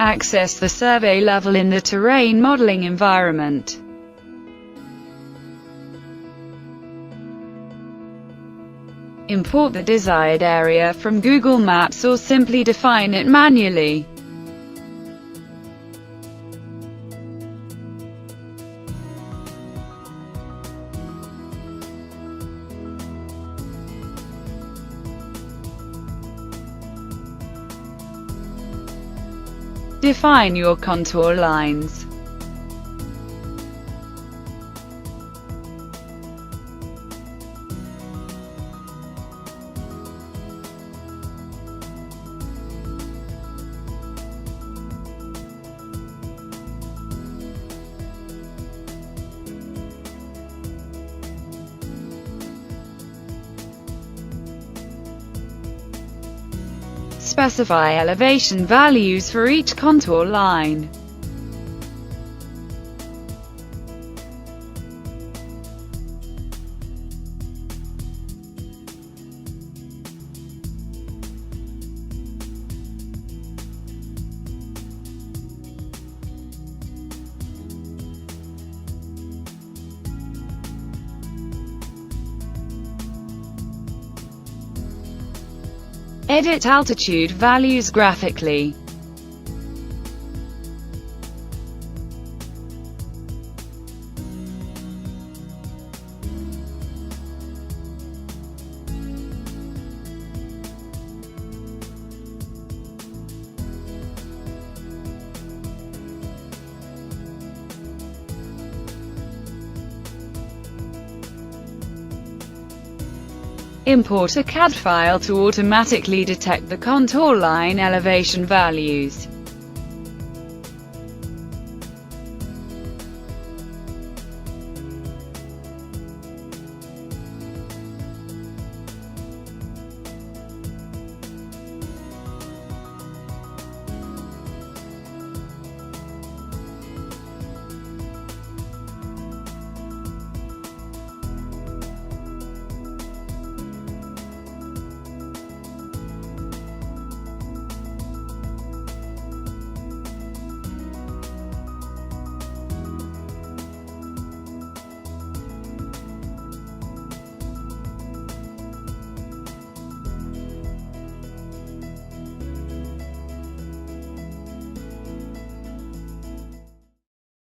Access the survey level in the terrain modeling environment. Import the desired area from Google Maps or simply define it manually. Define your contour lines. Specify elevation values for each contour line. Edit altitude values graphically. Import a CAD file to automatically detect the contour line elevation values.